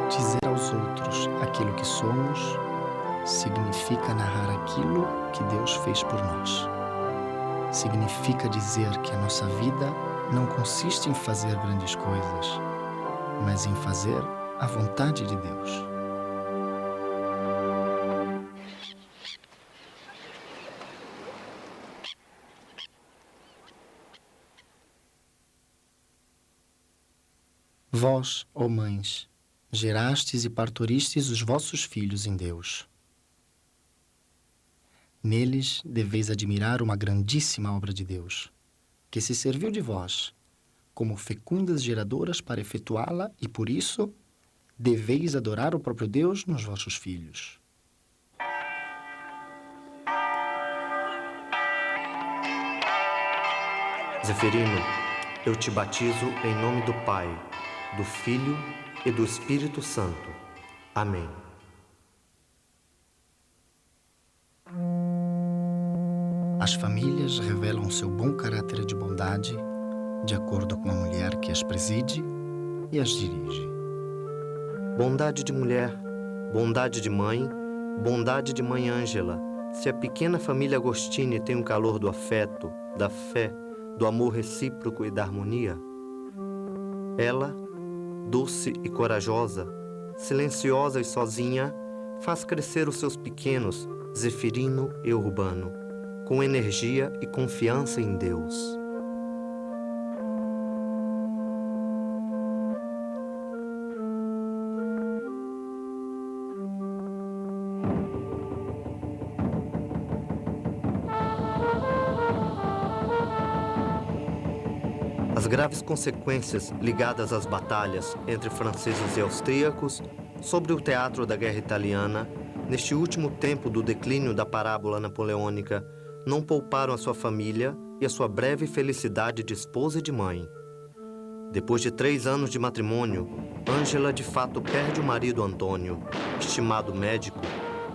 Dizer aos outros aquilo que somos significa narrar aquilo que Deus fez por nós. Significa dizer que a nossa vida não consiste em fazer grandes coisas, mas em fazer a vontade de Deus. Vós, ó mães, gerastes e parturistes os vossos filhos em Deus. Neles deveis admirar uma grandíssima obra de Deus, que se serviu de vós, como fecundas geradoras para efetuá-la, e por isso deveis adorar o próprio Deus nos vossos filhos. Zeferino, eu te batizo em nome do Pai, do Filho e do Espírito Santo. Amém. As famílias revelam seu bom caráter de bondade de acordo com a mulher que as preside e as dirige. Bondade de mulher, bondade de mãe, bondade de mãe Ângela. Se a pequena família Agostini tem o calor do afeto, da fé, do amor recíproco e da harmonia, ela, doce e corajosa, silenciosa e sozinha, faz crescer os seus pequenos, Zeferino e Urbano, com energia e confiança em Deus. As graves consequências ligadas às batalhas entre franceses e austríacos sobre o teatro da guerra italiana, neste último tempo do declínio da parábola napoleônica, não pouparam a sua família e a sua breve felicidade de esposa e de mãe. Depois de 3 anos de matrimônio, Ângela de fato perde o marido Antônio, estimado médico,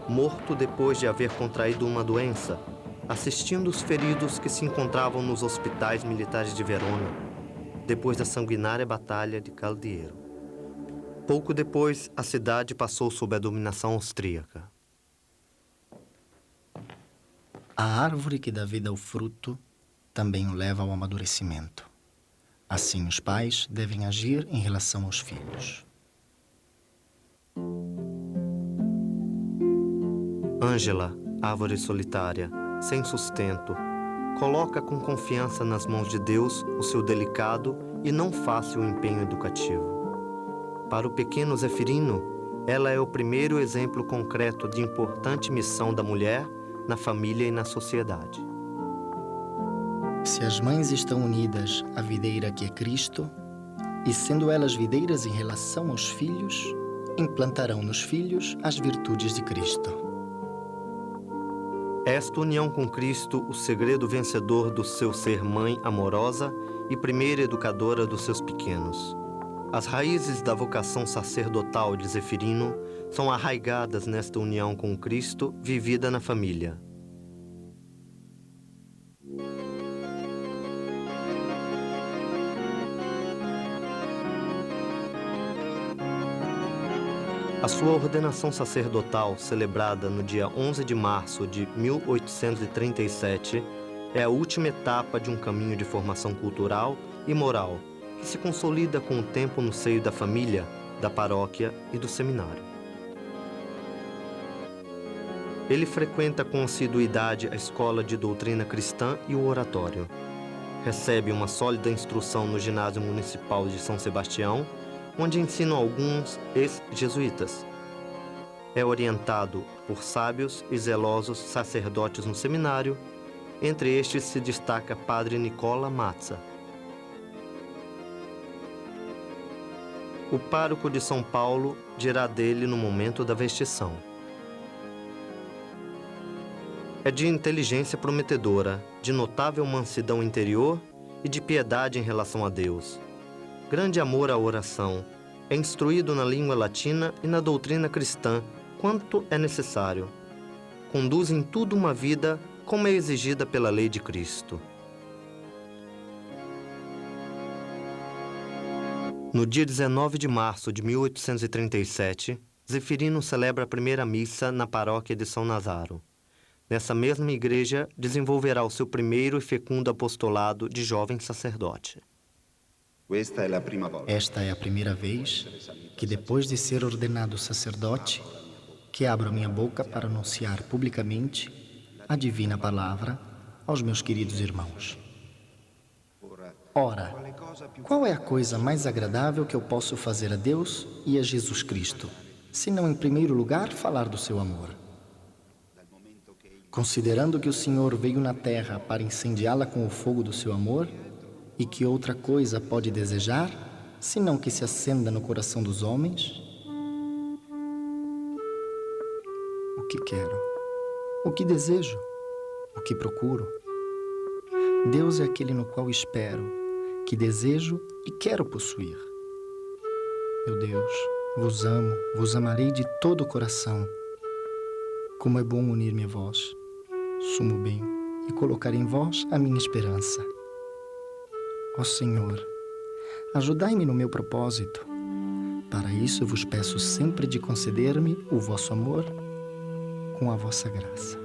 morto depois de haver contraído uma doença, assistindo os feridos que se encontravam nos hospitais militares de Verona, depois da sanguinária Batalha de Caldiero. Pouco depois, a cidade passou sob a dominação austríaca. A árvore que dá vida ao fruto também o leva ao amadurecimento. Assim, os pais devem agir em relação aos filhos. Ângela, árvore solitária, sem sustento, coloca com confiança nas mãos de Deus o seu delicado e não fácil empenho educativo. Para o pequeno Zeferino, ela é o primeiro exemplo concreto de importante missão da mulher na família e na sociedade. Se as mães estão unidas à videira que é Cristo, e sendo elas videiras em relação aos filhos, implantarão nos filhos as virtudes de Cristo. Esta união com Cristo, o segredo vencedor do seu ser mãe amorosa e primeira educadora dos seus pequenos. As raízes da vocação sacerdotal de Zeferino são arraigadas nesta união com Cristo vivida na família. A sua ordenação sacerdotal, celebrada no dia 11 de março de 1837, é a última etapa de um caminho de formação cultural e moral que se consolida com o tempo no seio da família, da paróquia e do seminário. Ele frequenta com assiduidade a escola de doutrina cristã e o oratório. Recebe uma sólida instrução no ginásio municipal de São Sebastião, onde ensinam alguns ex-jesuítas. É orientado por sábios e zelosos sacerdotes no seminário. Entre estes se destaca Padre Nicola Mazza. O pároco de São Paulo dirá dele no momento da vestição: é de inteligência prometedora, de notável mansidão interior e de piedade em relação a Deus. Grande amor à oração, é instruído na língua latina e na doutrina cristã, quanto é necessário. Conduz em tudo uma vida como é exigida pela lei de Cristo. No dia 19 de março de 1837, Zeferino celebra a primeira missa na paróquia de São Nazaro. Nessa mesma igreja, desenvolverá o seu primeiro e fecundo apostolado de jovem sacerdote. Esta é a primeira vez que, depois de ser ordenado sacerdote, que abro minha boca para anunciar publicamente a divina palavra aos meus queridos irmãos. Ora, qual é a coisa mais agradável que eu posso fazer a Deus e a Jesus Cristo, se não, em primeiro lugar, falar do seu amor? Considerando que o Senhor veio na terra para incendiá-la com o fogo do seu amor, e que outra coisa pode desejar, senão que se acenda no coração dos homens? O que quero? O que desejo? O que procuro? Deus é aquele no qual espero, que desejo e quero possuir. Meu Deus, vos amo, vos amarei de todo o coração. Como é bom unir-me a vós, sumo bem, e colocar em vós a minha esperança. Ó Senhor, ajudai-me no meu propósito. Para isso eu vos peço sempre de conceder-me o vosso amor com a vossa graça.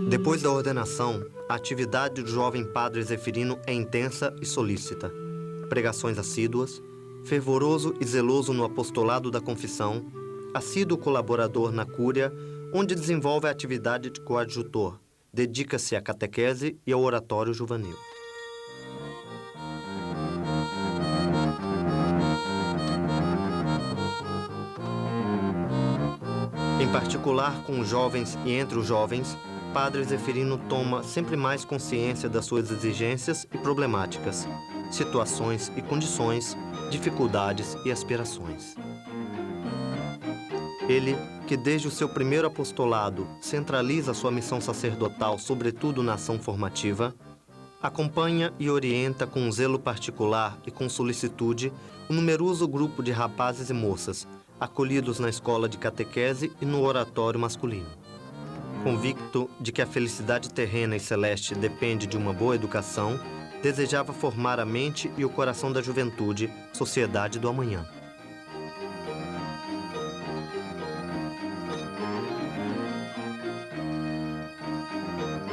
Depois da ordenação, a atividade do jovem padre Zeferino é intensa e solícita. Pregações assíduas, fervoroso e zeloso no apostolado da confissão, assíduo colaborador na cúria, onde desenvolve a atividade de coadjutor, dedica-se à catequese e ao oratório juvenil. Em particular com os jovens e entre os jovens, Padre Zeferino toma sempre mais consciência das suas exigências e problemáticas, situações e condições, dificuldades e aspirações. Ele, que desde o seu primeiro apostolado centraliza sua missão sacerdotal sobretudo na ação formativa, acompanha e orienta com um zelo particular e com solicitude um numeroso grupo de rapazes e moças, acolhidos na escola de catequese e no oratório masculino. Convicto de que a felicidade terrena e celeste depende de uma boa educação, desejava formar a mente e o coração da juventude, sociedade do amanhã.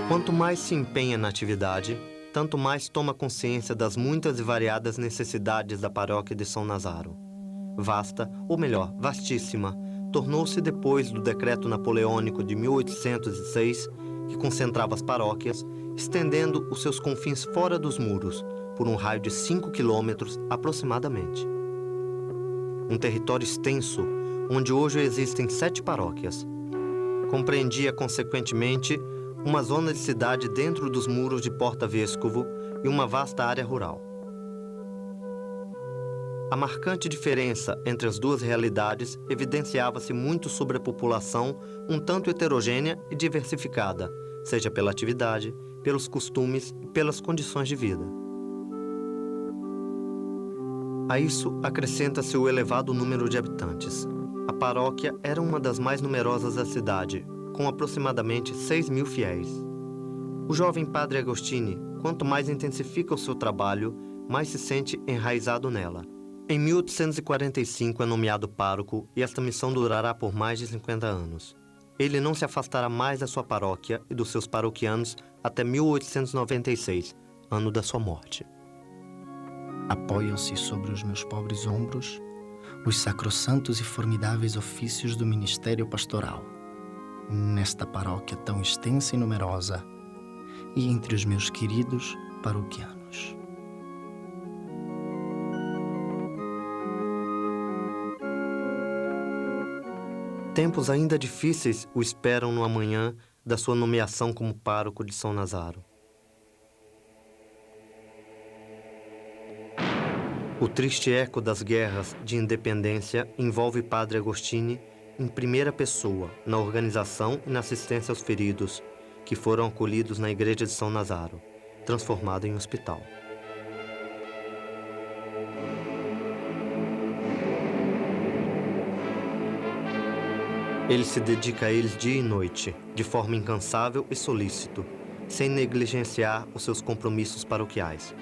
Quanto mais se empenha na atividade, tanto mais toma consciência das muitas e variadas necessidades da paróquia de São Nazaro. Vasta, ou melhor, vastíssima, tornou-se depois do decreto napoleônico de 1806, que concentrava as paróquias, estendendo os seus confins fora dos muros, por um raio de 5 quilômetros aproximadamente. Um território extenso, onde hoje existem 7 paróquias. Compreendia, consequentemente, uma zona de cidade dentro dos muros de Porta Vescovo e uma vasta área rural. A marcante diferença entre as duas realidades evidenciava-se muito sobre a população um tanto heterogênea e diversificada, seja pela atividade, pelos costumes e pelas condições de vida. A isso acrescenta-se o elevado número de habitantes. A paróquia era uma das mais numerosas da cidade, com aproximadamente 6.000 fiéis. O jovem padre Agostini, quanto mais intensifica o seu trabalho, mais se sente enraizado nela. Em 1845 é nomeado pároco e esta missão durará por mais de 50 anos. Ele não se afastará mais da sua paróquia e dos seus paroquianos até 1896, ano da sua morte. Apoiam-se sobre os meus pobres ombros os sacrossantos e formidáveis ofícios do ministério pastoral, nesta paróquia tão extensa e numerosa, e entre os meus queridos paroquianos. Tempos ainda difíceis o esperam no amanhã da sua nomeação como pároco de São Nazaro. O triste eco das guerras de independência envolve Padre Agostini em primeira pessoa na organização e na assistência aos feridos que foram acolhidos na igreja de São Nazaro, transformada em hospital. Ele se dedica a eles dia e noite, de forma incansável e solícito, sem negligenciar os seus compromissos paroquiais.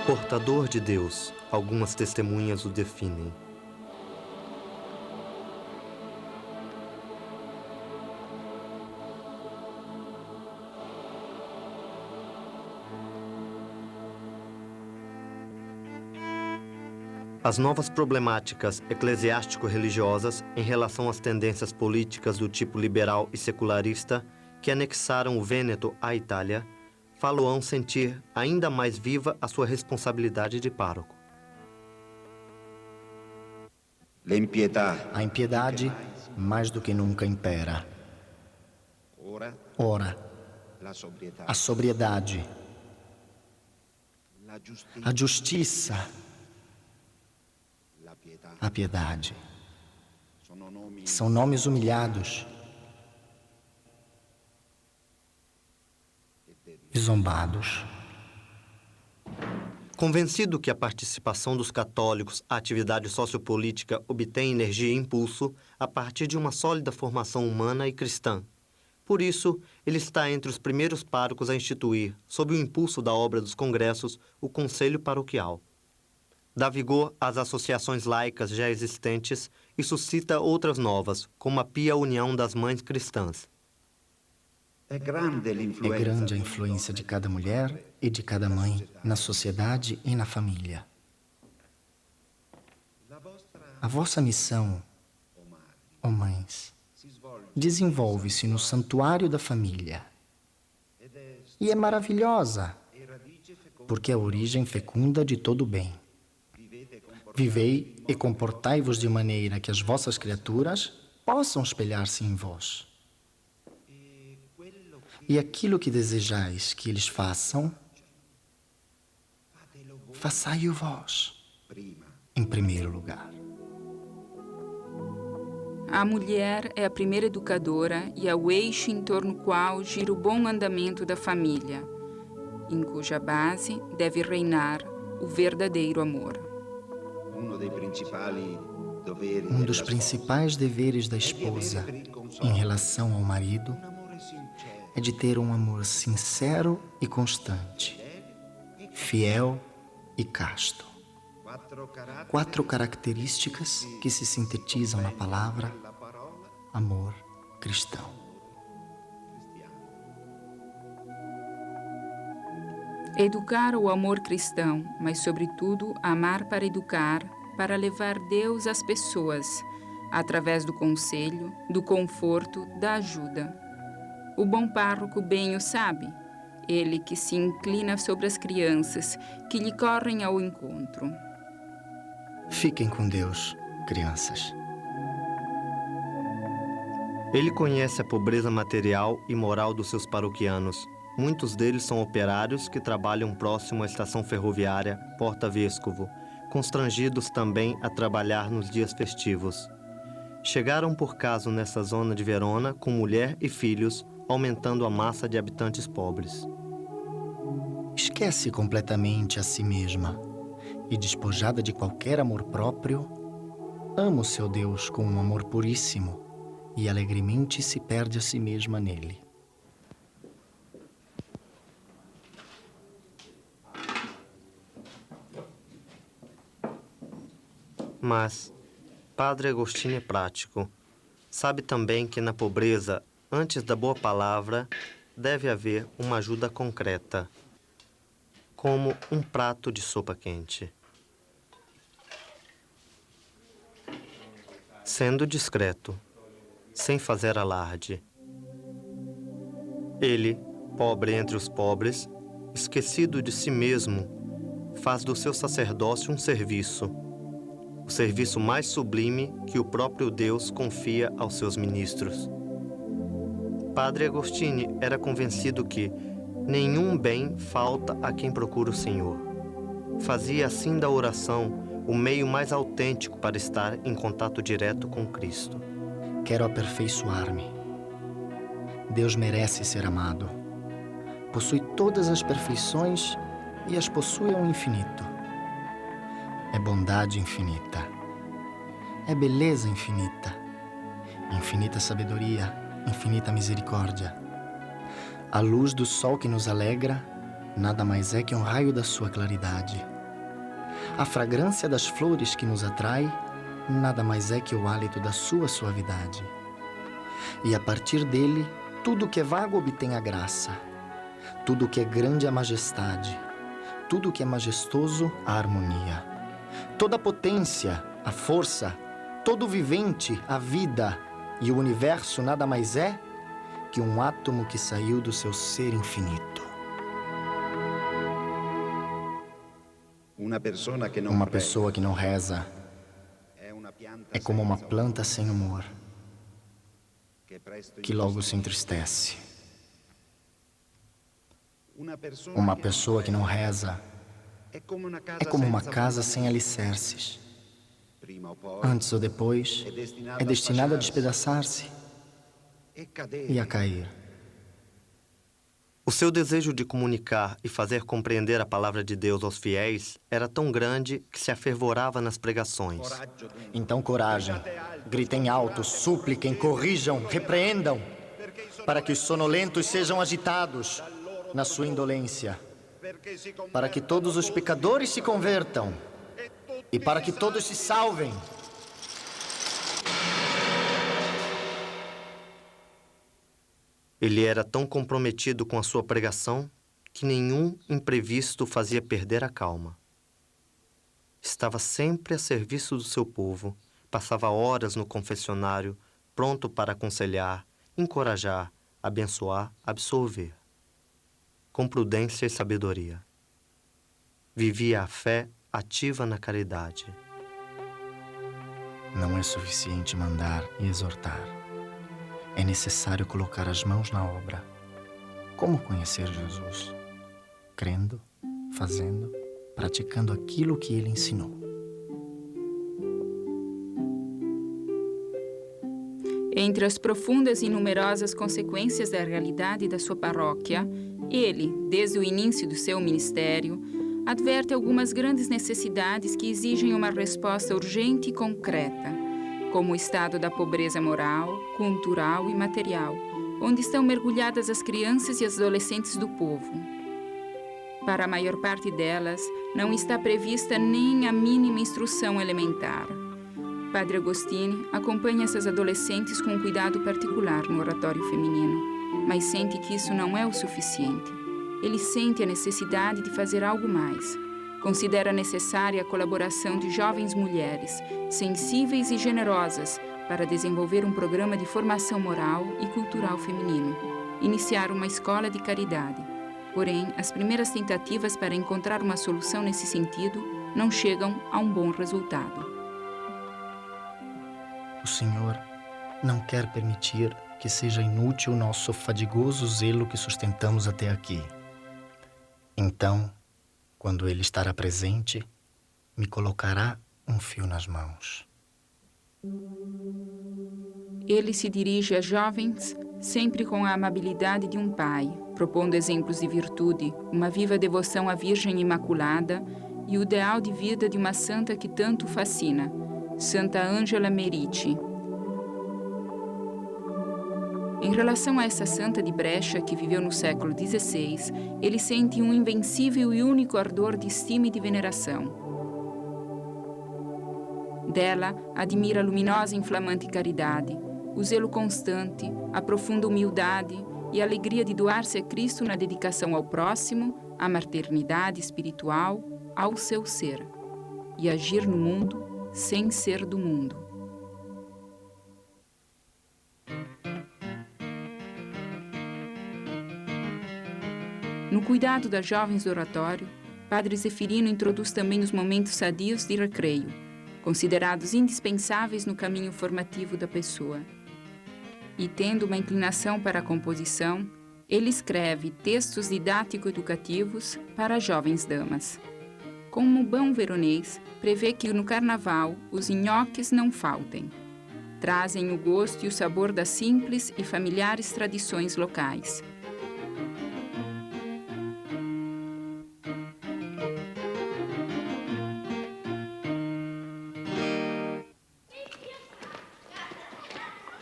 Portador de Deus, algumas testemunhas o definem. As novas problemáticas eclesiástico-religiosas em relação às tendências políticas do tipo liberal e secularista que anexaram o Vêneto à Itália fá-lo-ão sentir ainda mais viva a sua responsabilidade de pároco. A impiedade, mais do que nunca, impera. Ora, a sobriedade, a justiça, a piedade são nomes humilhados e zombados. Convencido que a participação dos católicos à atividade sociopolítica obtém energia e impulso a partir de uma sólida formação humana e cristã. Por isso, ele está entre os primeiros párocos a instituir, sob o impulso da obra dos congressos, o Conselho Paroquial. Dá vigor às associações laicas já existentes e suscita outras novas, como a Pia União das Mães Cristãs. É grande a influência de cada mulher e de cada mãe na sociedade e na família. A vossa missão, ó mães, desenvolve-se no santuário da família. E é maravilhosa, porque é a origem fecunda de todo o bem. Vivei e comportai-vos de maneira que as vossas criaturas possam espelhar-se em vós. E aquilo que desejais que eles façam, façai-o vós, em primeiro lugar. A mulher é a primeira educadora e é o eixo em torno do qual gira o bom andamento da família, em cuja base deve reinar o verdadeiro amor. Um dos principais deveres da esposa em relação ao marido é de ter um amor sincero e constante, fiel e casto. 4 características que se sintetizam na palavra amor cristão. Educar o amor cristão, mas sobretudo amar para educar, para levar Deus às pessoas, através do conselho, do conforto, da ajuda. O bom pároco bem o sabe, ele que se inclina sobre as crianças que lhe correm ao encontro. Fiquem com Deus, crianças. Ele conhece a pobreza material e moral dos seus paroquianos. Muitos deles são operários que trabalham próximo à estação ferroviária Porta Vescovo, constrangidos também a trabalhar nos dias festivos. Chegaram por caso nessa zona de Verona com mulher e filhos, aumentando a massa de habitantes pobres. Esquece completamente a si mesma e, despojada de qualquer amor próprio, ama o seu Deus com um amor puríssimo e alegremente se perde a si mesma nele. Mas Padre Agostinho é prático. Sabe também que na pobreza, antes da boa palavra, deve haver uma ajuda concreta, como um prato de sopa quente. Sendo discreto, sem fazer alarde. Ele, pobre entre os pobres, esquecido de si mesmo, faz do seu sacerdócio um serviço, o serviço mais sublime que o próprio Deus confia aos seus ministros. Padre Agostinho era convencido que nenhum bem falta a quem procura o Senhor. Fazia assim da oração o meio mais autêntico para estar em contato direto com Cristo. Quero aperfeiçoar-me. Deus merece ser amado. Possui todas as perfeições e as possui ao infinito. é bondade infinita, é beleza infinita, infinita sabedoria, infinita misericórdia. A luz do sol que nos alegra nada mais é que um raio da sua claridade. A fragrância das flores que nos atrai nada mais é que o hálito da sua suavidade. E a partir dele, tudo que é vago obtém a graça, tudo que é grande a majestade, tudo que é majestoso a harmonia. Toda a potência, a força, todo o vivente, a vida e o universo nada mais é que um átomo que saiu do seu ser infinito. Uma pessoa que não reza é como uma planta sem humor, que logo se entristece. Uma pessoa que não reza é como uma casa sem alicerces. Antes ou depois, é destinada a despedaçar-se e a cair. O seu desejo de comunicar e fazer compreender a palavra de Deus aos fiéis era tão grande que se afervorava nas pregações. Então, coragem, gritem alto, supliquem, corrijam, repreendam, para que os sonolentos sejam agitados na sua indolência, para que todos os pecadores se convertam e para que todos se salvem. Ele era tão comprometido com a sua pregação que nenhum imprevisto fazia perder a calma. Estava sempre a serviço do seu povo, passava horas no confessionário, pronto para aconselhar, encorajar, abençoar, absolver. Com prudência e sabedoria. Vivia a fé ativa na caridade. Não é suficiente mandar e exortar. É necessário colocar as mãos na obra. Como conhecer Jesus? Crendo, fazendo, praticando aquilo que ele ensinou. Entre as profundas e numerosas consequências da realidade da sua paróquia, ele, desde o início do seu ministério, adverte algumas grandes necessidades que exigem uma resposta urgente e concreta, como o estado da pobreza moral, cultural e material, onde estão mergulhadas as crianças e as adolescentes do povo. Para a maior parte delas, não está prevista nem a mínima instrução elementar. Padre Agostini acompanha essas adolescentes com um cuidado particular no oratório feminino, mas sente que isso não é o suficiente. Ele sente a necessidade de fazer algo mais. Considera necessária a colaboração de jovens mulheres, sensíveis e generosas, para desenvolver um programa de formação moral e cultural feminino, iniciar uma escola de caridade. Porém, as primeiras tentativas para encontrar uma solução nesse sentido não chegam a um bom resultado. O Senhor não quer permitir que seja inútil o nosso fadigoso zelo que sustentamos até aqui. Então, quando Ele estará presente, me colocará um fio nas mãos. Ele se dirige a jovens sempre com a amabilidade de um pai, propondo exemplos de virtude, uma viva devoção à Virgem Imaculada e o ideal de vida de uma santa que tanto fascina, Santa Ângela Merici. Em relação a essa santa de Brecha que viveu no século XVI, ele sente um invencível e único ardor de estima e de veneração. Dela, admira a luminosa e inflamante caridade, o zelo constante, a profunda humildade e a alegria de doar-se a Cristo na dedicação ao próximo, à maternidade espiritual, ao seu ser, e agir no mundo sem ser do mundo. No cuidado das jovens do oratório, Padre Zefirino introduz também os momentos sadios de recreio, considerados indispensáveis no caminho formativo da pessoa. E tendo uma inclinação para a composição, ele escreve textos didático-educativos para jovens damas. Como bom veronês, prevê que no carnaval os nhoques não faltem. Trazem o gosto e o sabor das simples e familiares tradições locais.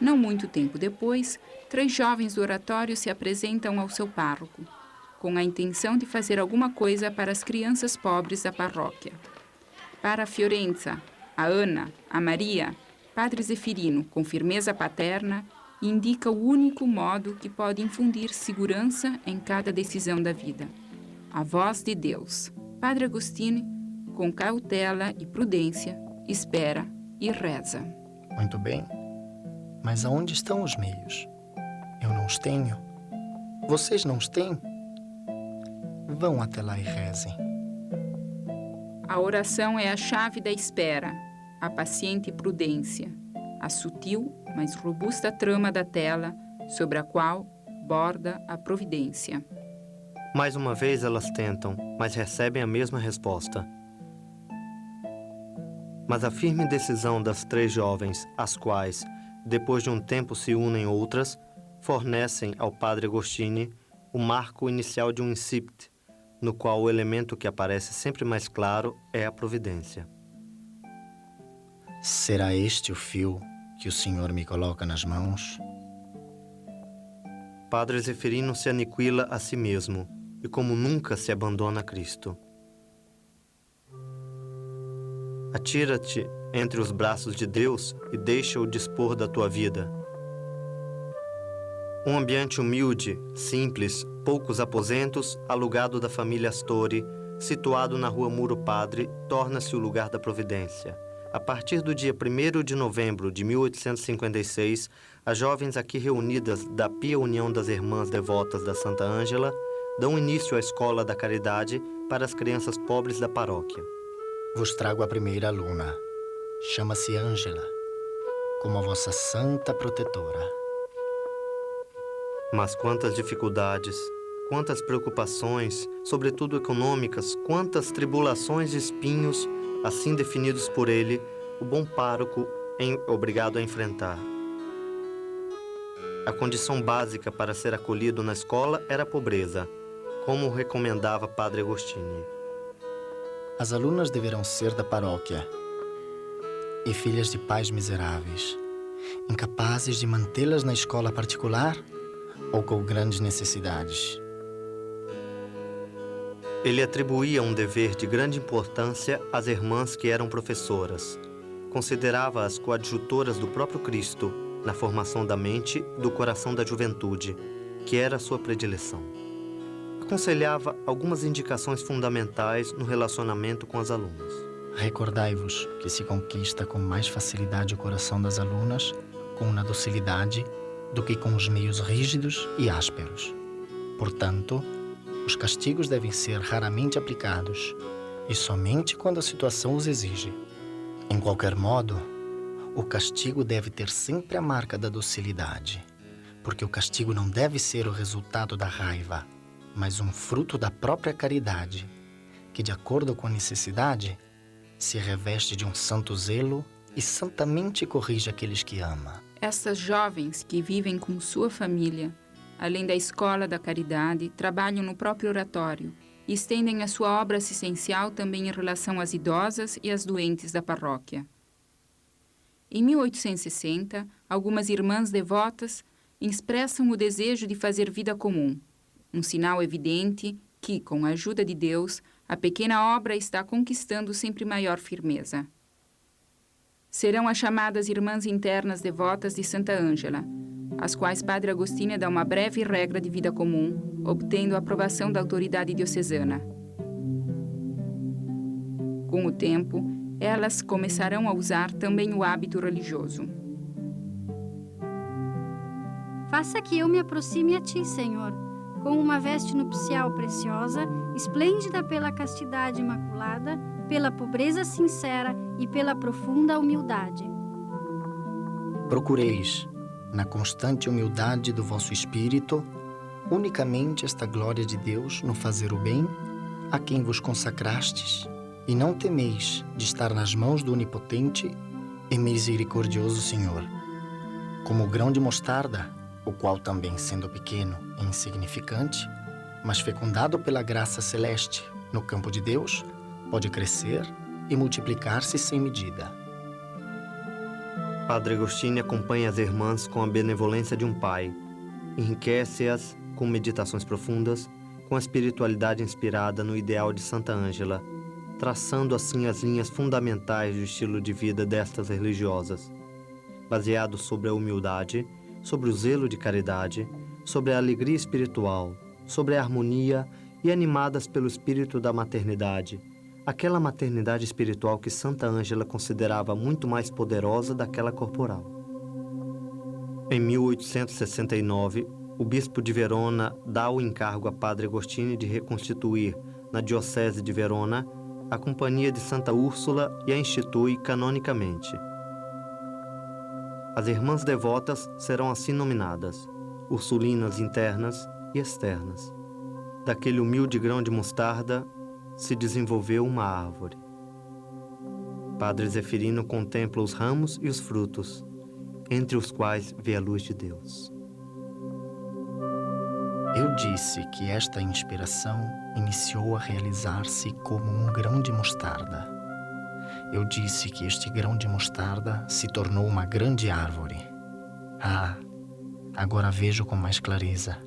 Não muito tempo depois, 3 jovens do oratório se apresentam ao seu pároco, com a intenção de fazer alguma coisa para as crianças pobres da paróquia. Para a Fiorenza, a Ana, a Maria, Padre Zefirino, com firmeza paterna, indica o único modo que pode infundir segurança em cada decisão da vida: a voz de Deus. Padre Agostini, com cautela e prudência, espera e reza. Muito bem. Mas aonde estão os meios? Eu não os tenho. Vocês não os têm? Vão até lá e rezem. A oração é a chave da espera, a paciente prudência, a sutil, mas robusta trama da tela sobre a qual borda a providência. Mais uma vez elas tentam, mas recebem a mesma resposta. Mas a firme decisão das 3 jovens, as quais, depois de um tempo se unem outras, fornecem ao Padre Agostini o marco inicial de um incipit, no qual o elemento que aparece sempre mais claro é a providência. Será este o fio que o Senhor me coloca nas mãos? Padre Zefirino se aniquila a si mesmo e como nunca se abandona a Cristo. Atira-te entre os braços de Deus e deixa-o dispor da tua vida. Um ambiente humilde, simples, poucos aposentos, alugado da família Astori, situado na rua Muro Padre, torna-se o lugar da providência. A partir do dia 1º de novembro de 1856, as jovens aqui reunidas da Pia União das Irmãs Devotas da Santa Ângela dão início à Escola da Caridade para as crianças pobres da paróquia. Vos trago a primeira aluna. Chama-se Ângela, como a vossa santa protetora. Mas quantas dificuldades, quantas preocupações, sobretudo econômicas, quantas tribulações e espinhos, assim definidos por ele, o bom pároco é obrigado a enfrentar. A condição básica para ser acolhido na escola era a pobreza, como recomendava Padre Agostini. As alunas deverão ser da paróquia e filhas de pais miseráveis, incapazes de mantê-las na escola particular ou com grandes necessidades. Ele atribuía um dever de grande importância às irmãs que eram professoras. Considerava-as coadjutoras do próprio Cristo na formação da mente e do coração da juventude, que era a sua predileção. Aconselhava algumas indicações fundamentais no relacionamento com as alunas. Recordai-vos que se conquista com mais facilidade o coração das alunas com uma docilidade do que com os meios rígidos e ásperos. Portanto, os castigos devem ser raramente aplicados e somente quando a situação os exige. Em qualquer modo, o castigo deve ter sempre a marca da docilidade, porque o castigo não deve ser o resultado da raiva, mas um fruto da própria caridade, que, de acordo com a necessidade, se reveste de um santo zelo e santamente corrige aqueles que ama. Estas jovens que vivem com sua família, além da Escola da Caridade, trabalham no próprio oratório e estendem a sua obra assistencial também em relação às idosas e às doentes da paróquia. Em 1860, algumas irmãs devotas expressam o desejo de fazer vida comum, um sinal evidente que, com a ajuda de Deus, a pequena obra está conquistando sempre maior firmeza. Serão as chamadas Irmãs Internas Devotas de Santa Ângela, às quais Padre Agostini dá uma breve regra de vida comum, obtendo a aprovação da autoridade diocesana. Com o tempo, elas começarão a usar também o hábito religioso. Faça que eu me aproxime a ti, Senhor, com uma veste nupcial preciosa, esplêndida pela castidade imaculada, pela pobreza sincera e pela profunda humildade. Procureis, na constante humildade do vosso espírito, unicamente esta glória de Deus no fazer o bem a quem vos consacrastes, e não temeis de estar nas mãos do onipotente e misericordioso Senhor. Como o grão de mostarda, o qual também, sendo pequeno e insignificante, mas fecundado pela graça celeste no campo de Deus, pode crescer e multiplicar-se sem medida. Padre Agostinho acompanha as irmãs com a benevolência de um pai, enriquece-as com meditações profundas, com a espiritualidade inspirada no ideal de Santa Ângela, traçando assim as linhas fundamentais do estilo de vida destas religiosas, baseado sobre a humildade, sobre o zelo de caridade, sobre a alegria espiritual, sobre a harmonia e animadas pelo espírito da maternidade, aquela maternidade espiritual que Santa Ângela considerava muito mais poderosa daquela corporal. Em 1869, o bispo de Verona dá o encargo a Padre Agostinho de reconstituir, na diocese de Verona, a Companhia de Santa Úrsula e a institui canonicamente. As irmãs devotas serão assim nominadas, ursulinas internas e externas. Daquele humilde grão de mostarda se desenvolveu uma árvore. Padre Zeferino contempla os ramos e os frutos, entre os quais vê a luz de Deus. Eu disse que esta inspiração iniciou a realizar-se como um grão de mostarda. Eu disse que este grão de mostarda se tornou uma grande árvore. Ah, agora vejo com mais clareza.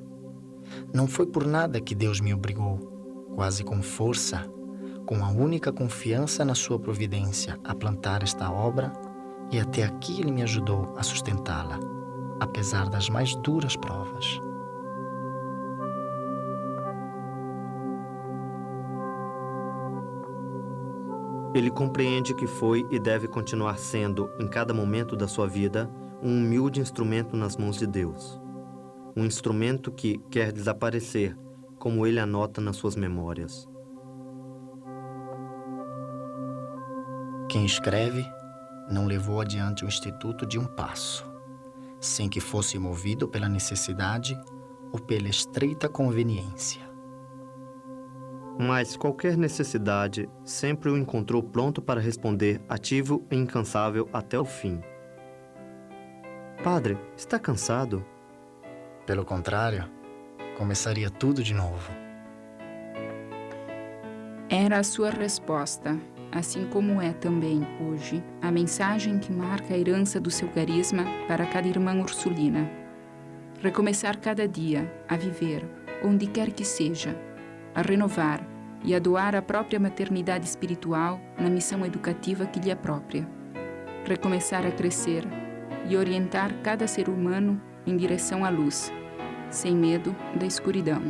Não foi por nada que Deus me obrigou, quase com força, com a única confiança na sua providência, a plantar esta obra, e até aqui Ele me ajudou a sustentá-la, apesar das mais duras provas. Ele compreende que foi e deve continuar sendo, em cada momento da sua vida, um humilde instrumento nas mãos de Deus. Um instrumento que quer desaparecer, como ele anota nas suas memórias. Quem escreve não levou adiante o Instituto de um passo, sem que fosse movido pela necessidade ou pela estreita conveniência. Mas qualquer necessidade sempre o encontrou pronto para responder, ativo e incansável até o fim. Padre, está cansado? Pelo contrário, começaria tudo de novo. Era a sua resposta, assim como é também, hoje, a mensagem que marca a herança do seu carisma para cada irmã ursulina. Recomeçar cada dia, a viver, onde quer que seja, a renovar e a doar a própria maternidade espiritual na missão educativa que lhe é própria. Recomeçar a crescer e orientar cada ser humano em direção à luz, sem medo da escuridão.